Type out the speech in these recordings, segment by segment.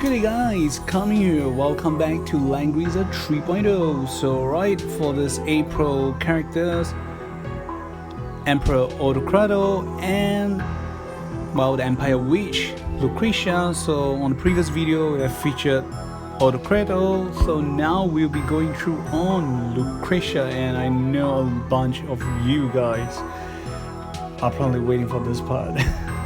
Good day guys, coming here, welcome back to Langrisser 3.0. So right, for this April characters, Emperor Autocrato and the Empire Witch, Lucretia. So on the previous video we have featured Autocrato, so now we'll be going through on Lucretia, and I know a bunch of you guys are probably waiting for this part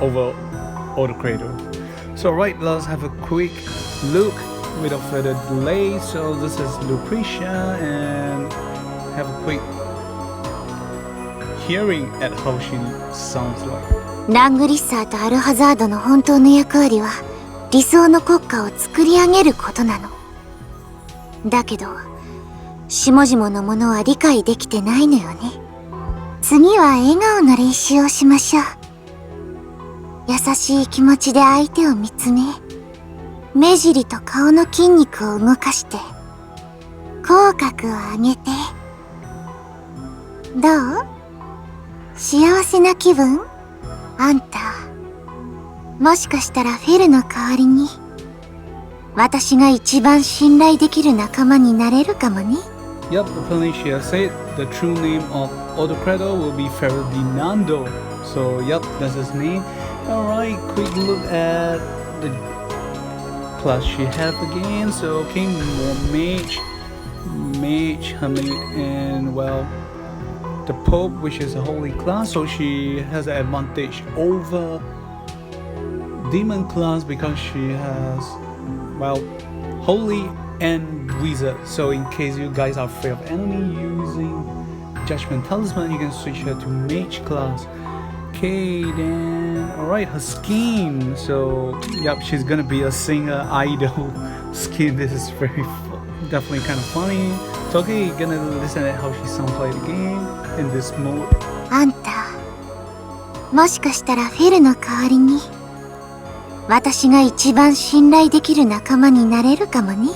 over Autocrato. So right, let's have a quick look without further delay. So this is Lucretia, and have a quick hearing at how she sounds like. ラングリッサーとアルハザードの本当の役割は理想の国家を作り上げることなの。だけど、下々のものは理解できてないのよね。次は笑顔の練習をしましょう。優しい気持ちで相手を見つめ、目尻と顔の筋肉を動かして、口角を上げて。どう？幸せな気分？あんた、もしかしたらフェルの代わりに、私が一番信頼できる仲間になれるかもね。Yep, apparently she has said the true name of Autocrato will be Ferdinando. So yep, that's his name. Alright, quick look at the class she have again. So okay, more mage, hermit, and the Pope, which is a holy class. So she has an advantage over demon class because she has holy and wizard. So in case you guys are afraid of enemy using judgment talisman, you can switch her to mage class. Okay, then alright, her skin. So yep, she's gonna be a singer idol skin. This is definitely kind of funny. So okay, gonna listen at how she sounds like again in this mode. あんた、もしかしたらフェルの代わりに、私が一番信頼できる仲間になれるかもね。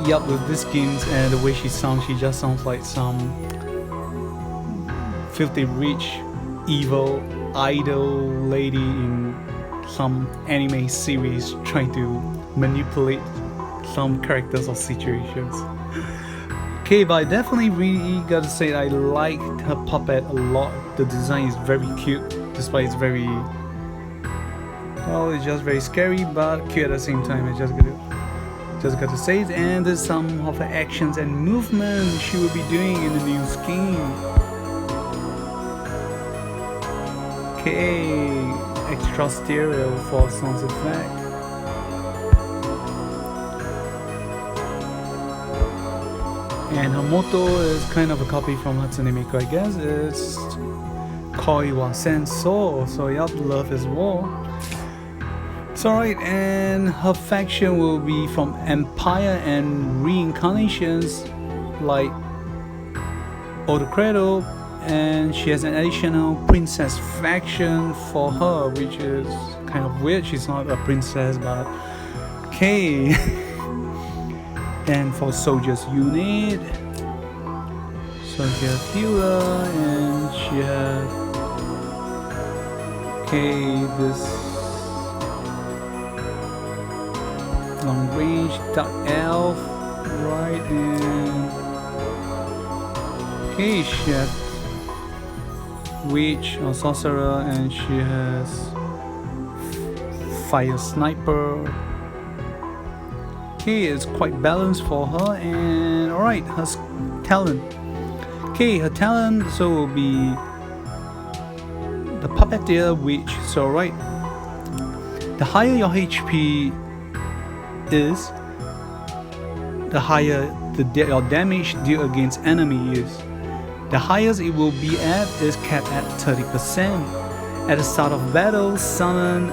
Yup, with these skins and the way she sounds, she just sounds like some filthy rich, evil idol lady in some anime series trying to manipulate some characters or situations. Okay, but I definitely really gotta say I like her puppet a lot. The design is very cute, despite it's very it's just very scary but cute at the same time. I just got to say it. And there's some of her actions and movements she will be doing in the new skin. Okay, extra stereo for sound effect. And her motto is kind of a copy from Hatsune Miku, I guess. It's Koi wa Senso, so yup, love is war. It's alright, and her faction will be from Empire and Reincarnations, like Autocrato, and she has an additional princess faction for her, which is kind of weird. She's not a princess, but okay. And for soldiers unit, so she has healer, and she has this long range dark elf, right? And she has witch or sorcerer, and she has fire sniper. Okay, it's quite balanced for her. And alright, her talent. Okay, her talent so will be the puppeteer witch. So right, the higher your HP is, the higher your damage dealt against enemy is. The highest it will be at is capped at 30%. At the start of battle, summon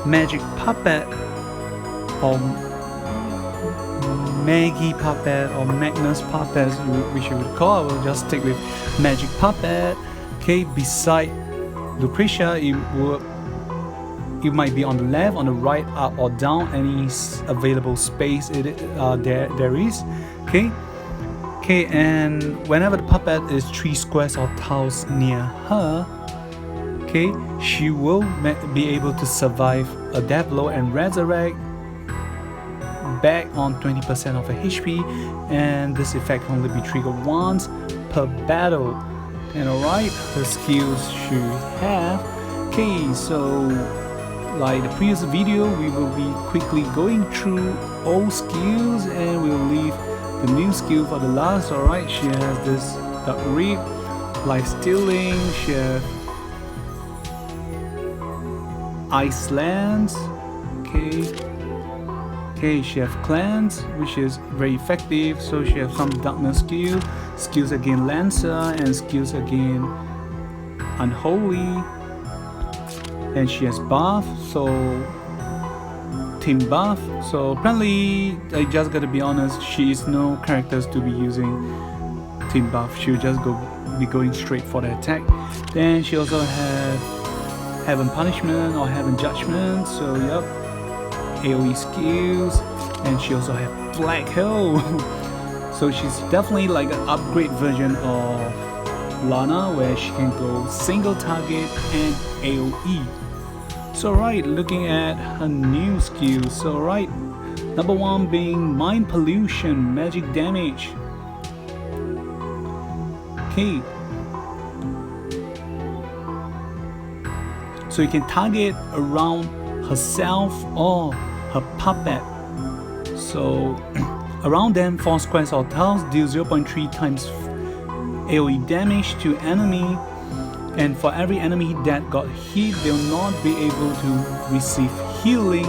magic puppet or Maggie puppet or Magnus puppet, which you would call. I will just stick with magic puppet. Okay, beside Lucretia, it might be on the left, on the right, up or down, any available space there is. Okay, and whenever the puppet is 3 squares or tiles near her, okay, she will be able to survive a death blow and resurrect back on 20% of her HP, and this effect can only be triggered once per battle. And alright, her skills she have. Okay, so like the previous video, we will be quickly going through all skills and we'll leave the new skill for the last. Alright, she has this Dark Rip, Life Stealing, she has Icelands, okay, she has Cleanse, which is very effective, so she has some darkness skills against Lancer and skills against Unholy, and she has buff, so team buff. So apparently, I just gotta be honest, she is no characters to be using team buff. She'll just be going straight for the attack. Then she also has Heaven Punishment or Heaven Judgment, so yep, AoE skills, and she also has Black Hole. So she's definitely like an upgrade version of Lana, where she can go single target and AoE. So right, looking at her new skills, so right, number one being Mind Pollution, magic damage. Okay, so you can target around herself or her puppet. So around them, 4 squares or tiles deal 0.3 times AoE damage to enemy, and for every enemy that got hit, they will not be able to receive healing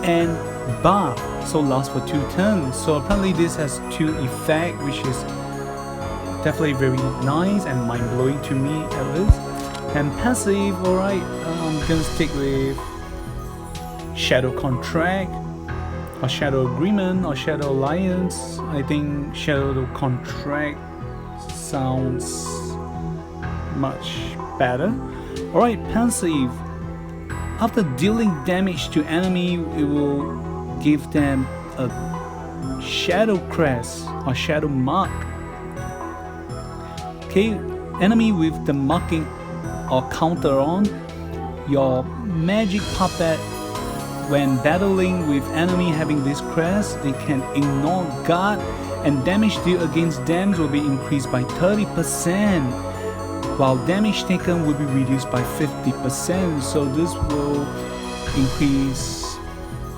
and buff, so lasts for 2 turns. So apparently this has 2 effects, which is definitely very nice and mind-blowing to me at least. And passive, alright, I'm gonna stick with Shadow Contract or Shadow Agreement or Shadow Alliance. I think Shadow Contract sounds much better. Alright, passive. After dealing damage to enemy, it will give them a Shadow Crest or Shadow Mark. Okay, enemy with the marking or counter on, your magic puppet, when battling with enemy having this crest, they can ignore guard, and damage dealt against them will be increased by 30%, while damage taken will be reduced by 50%. So this will increase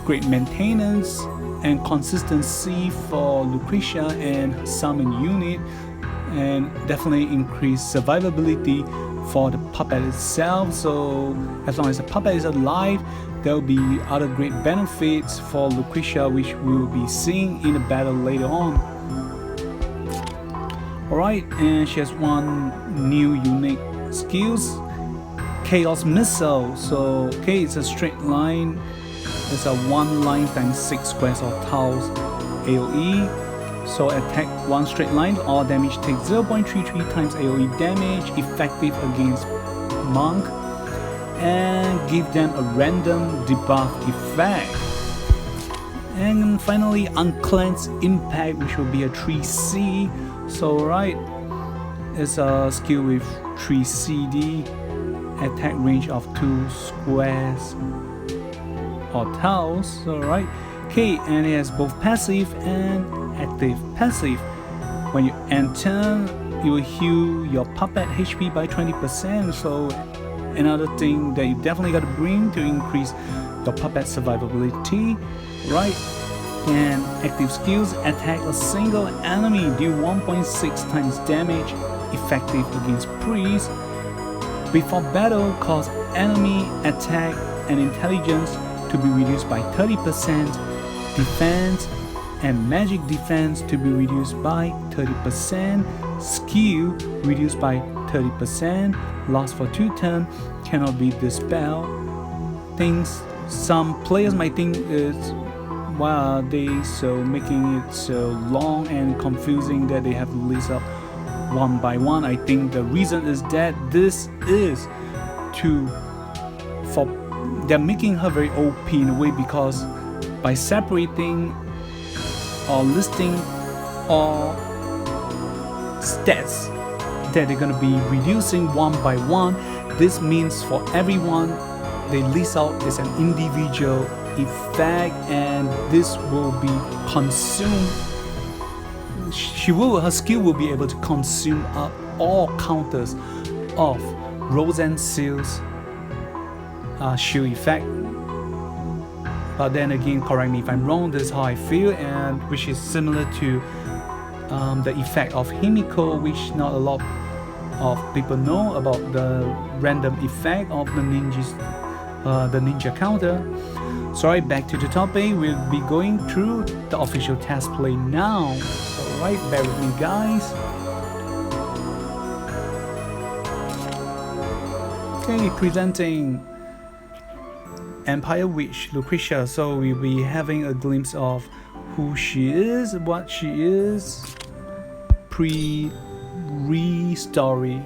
great maintenance and consistency for Lucretia and summon unit, and definitely increase survivability for the puppet itself. So as long as the puppet is alive, there will be other great benefits for Lucretia, which we will be seeing in the battle later on. Alright, and she has one new unique skills, Chaos Missile. So okay, it's a straight line, it's a 1 line times 6 squares or tiles AoE. So attack 1 straight line, all damage takes 0.33 times AoE damage, effective against monk, and give them a random debuff effect. And finally, Uncleansed Impact, which will be a 3C. So right, it's a skill with 3 CD, attack range of 2 squares or tiles. So right, okay, and it has both passive and active passive. When you enter, you will heal your puppet HP by 20%. So another thing that you definitely got to bring to increase your puppet survivability, right? And active skills, attack a single enemy, deal 1.6 times damage, effective against priest. Before battle, cause enemy attack and intelligence to be reduced by 30%, defense and magic defense to be reduced by 30%, skill reduced by 30%, lasts for 2 turns, cannot be dispelled. Things some players might think is, why are they so making it so long and confusing that they have to list up one by one. I think the reason is that this is they're making her very OP in a way, because by separating or listing all stats that they're going to be reducing one by one, this means for everyone they list out is an individual effect, and this will be consumed. Her skill will be able to consume up all counters of Rose and Seal's shield effect. But then again, correct me if I'm wrong, this is how I feel, and which is similar to the effect of Himiko, which not a lot of people know about the random effect of the ninja counter. So right, back to the topic, we'll be going through the official test play now. So right, bear with me guys. Okay, presenting Empire Witch Lucretia. So we'll be having a glimpse of who she is, what she is, pre-story,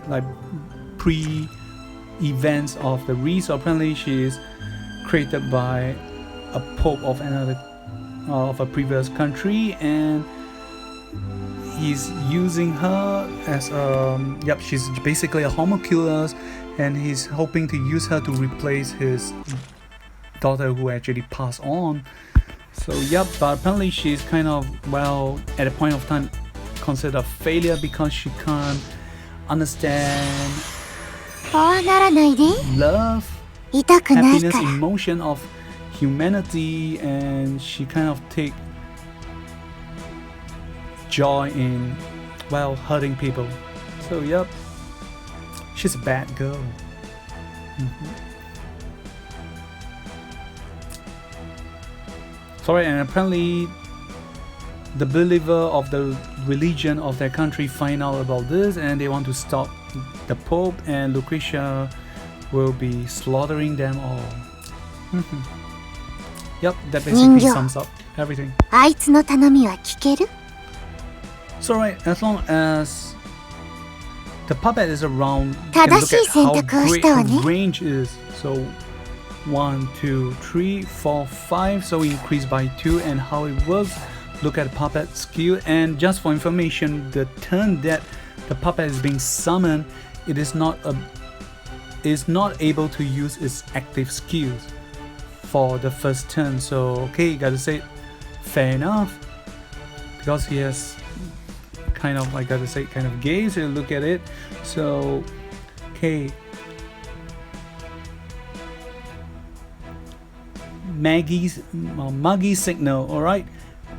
like pre-events of the Re. So apparently she is created by a pope of a previous country, and he's using her as she's basically a homunculus, and he's hoping to use her to replace his daughter who actually passed on. So but apparently she's kind of, well, at a point of time considered a failure because she can't understand love, happiness, emotion of humanity, and she kind of take joy in, well, hurting people. So she's a bad girl. Sorry, and apparently the believer of the religion of their country find out about this, and they want to stop the Pope, and Lucretia will be slaughtering them all. That basically sums up everything. So right, as long as the puppet is around, you can look at how great the range is. So 1, 2, 3, 4, 5, so we increase by 2, and how it works, look at the puppet skill. And just for information, the turn that the puppet is being summoned, it is not able to use its active skills for the first turn. So okay, gotta say fair enough, because he has kind of, like, gotta say, kind of gay. So look at it. So okay, Maggie's signal. Alright,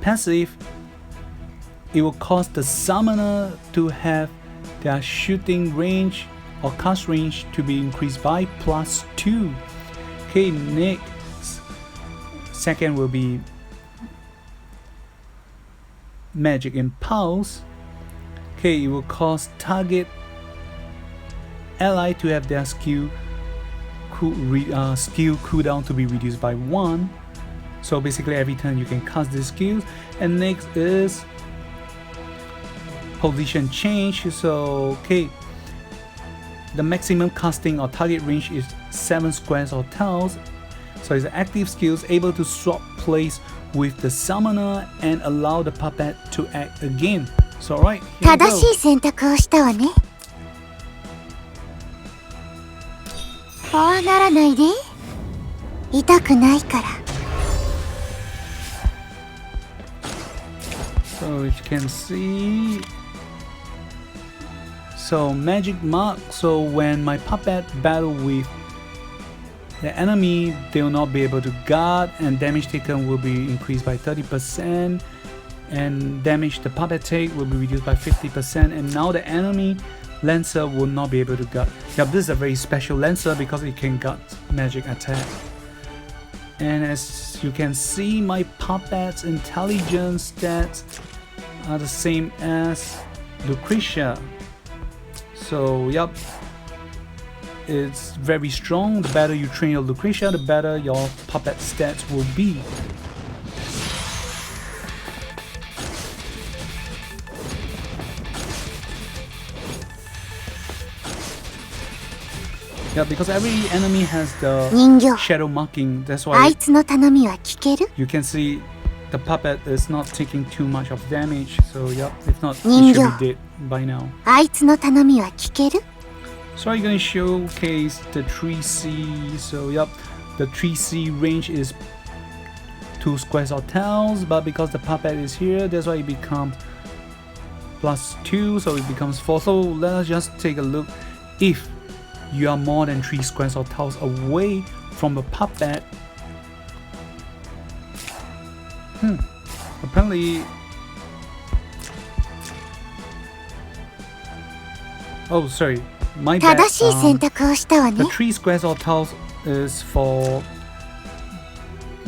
passive, it will cause the summoner to have their shooting range or cast range to be increased by +2. Okay, next, second will be Magic Impulse. Okay, it will cause target ally to have their skill cooldown to be reduced by 1. So basically every turn you can cast these skills. And next is position change. So okay, the maximum casting or target range is 7 squares or tiles. So it's active skills able to swap place with the summoner and allow the puppet to act again. So right, here we go. So you can see, so magic mark. So when my puppet battle with the enemy, they will not be able to guard, and damage taken will be increased by 30%, and damage the puppet take will be reduced by 50%. And now the enemy Lancer will not be able to guard. This is a very special Lancer because it can guard magic attack. And as you can see, my puppet's intelligence stats are the same as Lucretia. So it's very strong. The better you train your Lucretia, the better your puppet stats will be. Because every enemy has the shadow marking. That's why you can see the puppet is not taking too much of damage. So if not, it should be dead by now. So I'm going to showcase the 3C. So the 3C range is 2 squares or tiles, but because the puppet is here, that's why it becomes +2, so it becomes 4. So let's just take a look. If you are more than 3 squares or tiles away from the puppet, apparently, oh sorry, my bad. 正しい選択をしたわね。 The 3 squares or tiles is for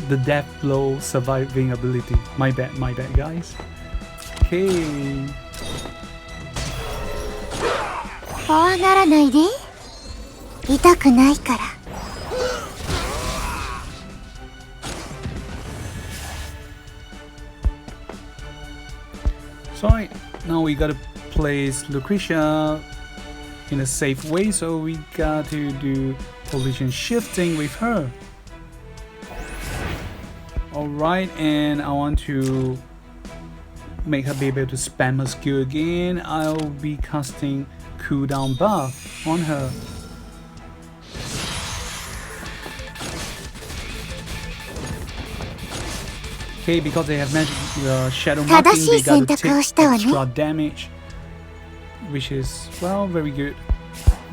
the death blow surviving ability. My bad guys. Okay. 怖がらないで。痛くないから。So right, now we gotta place Lucretia in a safe way, so we got to do position shifting with her. Alright, and I want to make her be able to spam her skill again. I'll be casting cooldown buff on her. Okay, because they have magic shadow marking, they gotta take extra damage, which is, well, very good.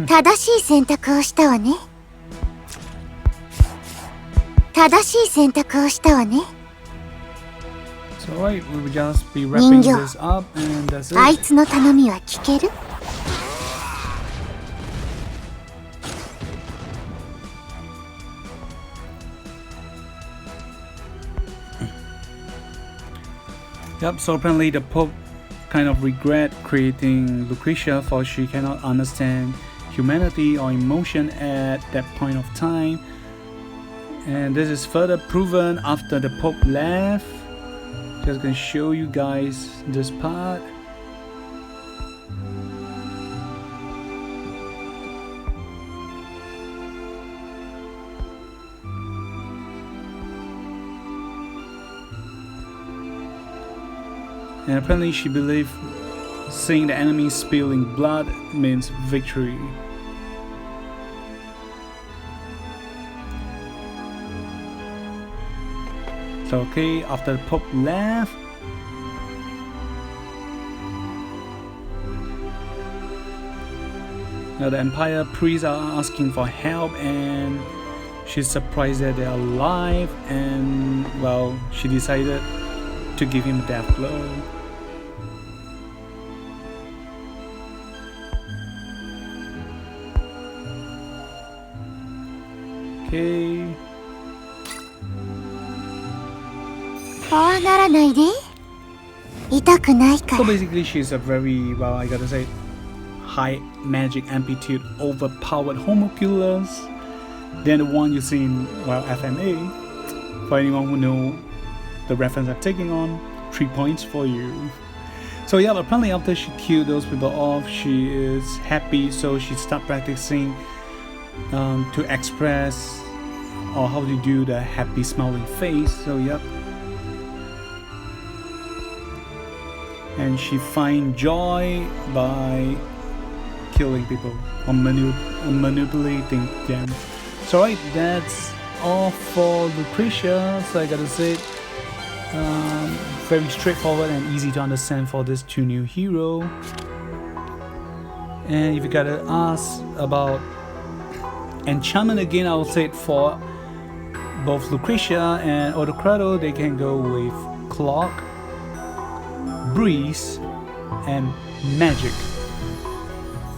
正しい選択をしたわね。正しい選択をしたわね。So right, we will just be wrapping this up and that's it. あいつの頼みは聞ける？ Yep, so apparently the Pope kind of regret creating Lucretia, for she cannot understand humanity or emotion at that point of time. And this is further proven after the Pope left. Just gonna show you guys this part. And apparently she believed seeing the enemy spilling blood means victory. So okay, after the Pope left, now the Empire priests are asking for help, and she's surprised that they're alive, and well, she decided to give him a death blow. Okay. 怖がらないで。痛くないか So ら。 basically she's a very, well, I gotta say, high magic amplitude overpowered homunculus than the one you see in, well, FMA. For anyone who know the reference I'm taking on, 3 points for you. So yeah, apparently after she killed those people off, she is happy, so she start practicing to express or how to do the happy smiling face. So yep. And she find joy by killing people or manipulating them. So right, that's all for Lucretia. So I gotta say, very straightforward and easy to understand for this 2 new hero. And if you gotta ask about Enchantment again, I will say it for both Lucretia and Autocrato, they can go with Clock, Breeze, and Magic.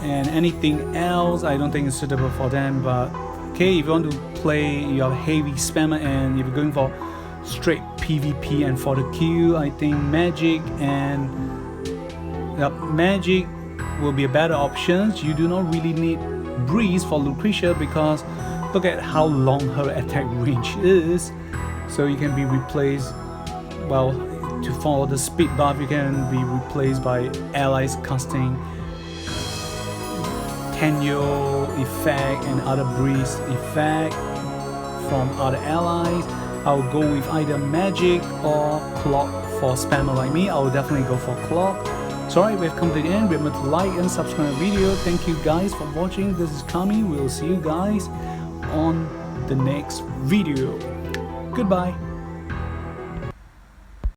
And anything else I don't think is suitable for them, but okay, if you want to play your heavy spammer and if you're going for straight PvP and for the queue, I think Magic and Magic will be a better option. You do not really need Breeze for Lucretia because look at how long her attack range is. So you can be replaced, well, to follow the speed buff, you can be replaced by allies casting Tenyo effect and other Breeze effect from other allies. I'll go with either Magic or Clock for spammer like me. I'll definitely go for Clock. So alright, we've come to the end. Remember to like and subscribe the video. Thank you guys for watching. This is Kami. We'll see you guys on the next video. Goodbye.